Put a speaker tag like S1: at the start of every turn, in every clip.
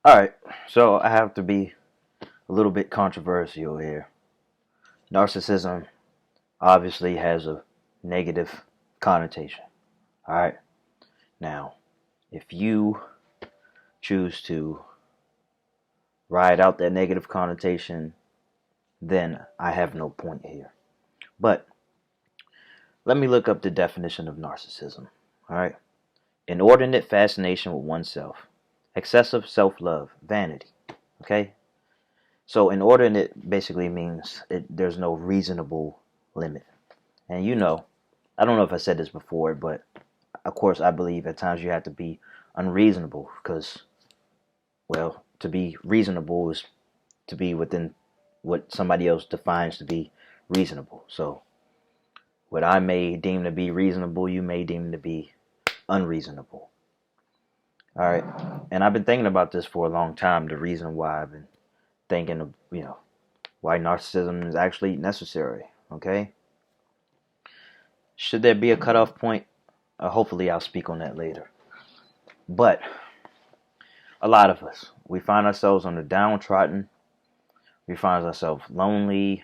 S1: Alright, so I have to be a little bit controversial here. Narcissism obviously has a negative connotation. Alright, now, if you choose to ride out that negative connotation, then I have no point here. But let me look up the definition of narcissism. Alright, inordinate fascination with oneself, excessive self love, vanity. Okay, so inordinate basically means there's no reasonable limit. And I don't know if I said this before, but of course I believe at times you have to be unreasonable because, well, to be reasonable is to be within what somebody else defines to be reasonable. So what I may deem to be reasonable, you may deem to be unreasonable. All right. And I've been thinking about this for a long time, the reason why I've been thinking of, why narcissism is actually necessary. Okay. Should there be a cutoff point? Hopefully, I'll speak on that later. But a lot of us, we find ourselves on the downtrodden. We find ourselves lonely,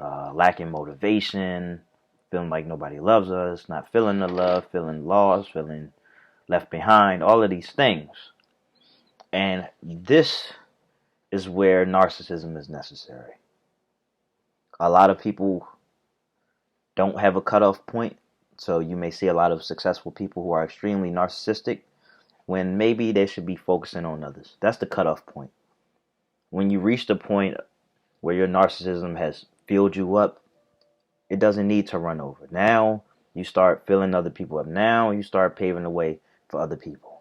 S1: lacking motivation, feeling like nobody loves us, not feeling the love, feeling lost, feeling left behind, all of these things. And this is where narcissism is necessary. A lot of people don't have a cutoff point. So you may see a lot of successful people who are extremely narcissistic when maybe they should be focusing on others. That's the cutoff point. When you reach the point where your narcissism has filled you up, it doesn't need to run over. Now you start filling other people up. Now you start paving the way for other people.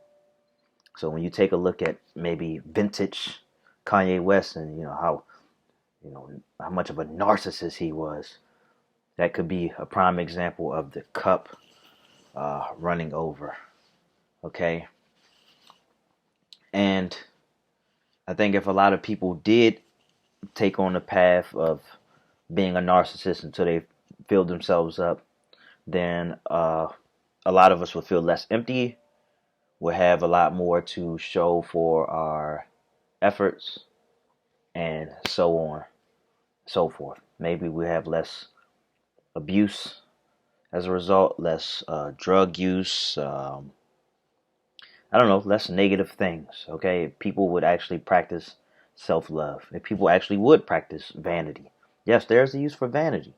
S1: So when you take a look at maybe vintage Kanye West and how much of a narcissist he was, that could be a prime example of the cup running over. Okay? And I think if a lot of people did take on the path of being a narcissist until they filled themselves up, then a lot of us would feel less empty. We'll have a lot more to show for our efforts and so on, so forth. Maybe we have less abuse as a result, less drug use, I don't know, less negative things, okay? If people would actually practice self-love. If people actually would practice vanity. Yes, there's a use for vanity.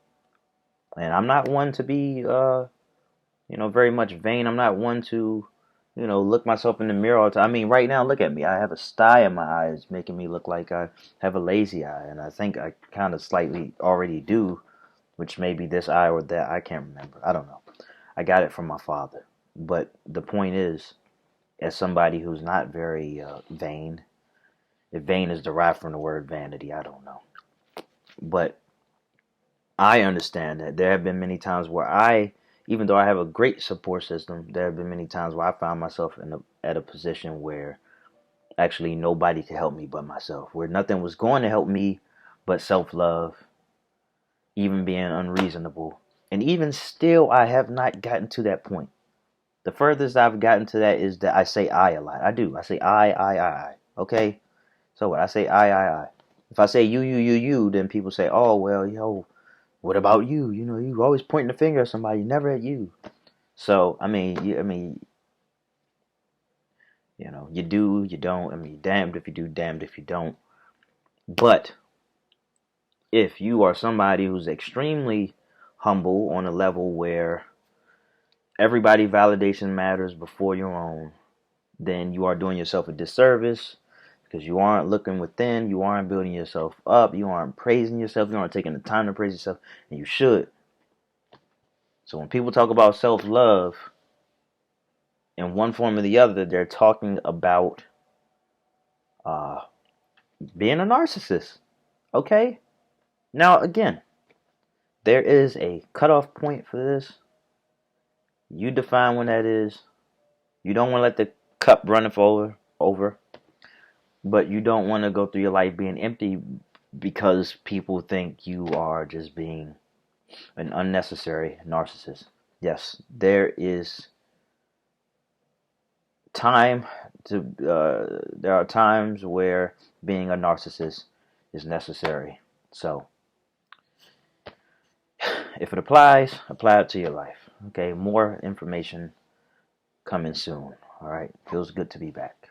S1: And I'm not one to be, very much vain. I'm not one to, look myself in the mirror all the time. I mean, right now, look at me. I have a sty in my eyes making me look like I have a lazy eye. And I think I kind of slightly already do, which may be this eye or that. I can't remember. I don't know. I got it from my father. But the point is, as somebody who's not very vain, if vain is derived from the word vanity, I don't know. But I understand that there have been many times where even though I have a great support system, there have been many times where I found myself at a position where actually nobody could help me but myself, where nothing was going to help me but self-love, even being unreasonable. And even still, I have not gotten to that point. The furthest I've gotten to that is that I say I a lot. I do. I say I. Okay? So what? I say I. If I say you, then people say, oh, well, what about you? You always pointing the finger at somebody, never at you. So, you do, you don't. I mean, damned if you do, damned if you don't. But if you are somebody who's extremely humble on a level where everybody validation matters before your own, then you are doing yourself a disservice because you aren't looking within, you aren't building yourself up, you aren't praising yourself, you aren't taking the time to praise yourself, and you should. So when people talk about self-love, in one form or the other, they're talking about being a narcissist. Okay? Now, again, there is a cutoff point for this. You define when that is. You don't want to let the cup run over. But you don't want to go through your life being empty because people think you are just being an unnecessary narcissist. Yes, there is time to there are times where being a narcissist is necessary. So if it applies, apply it to your life. Okay, more information coming soon. All right, feels good to be back.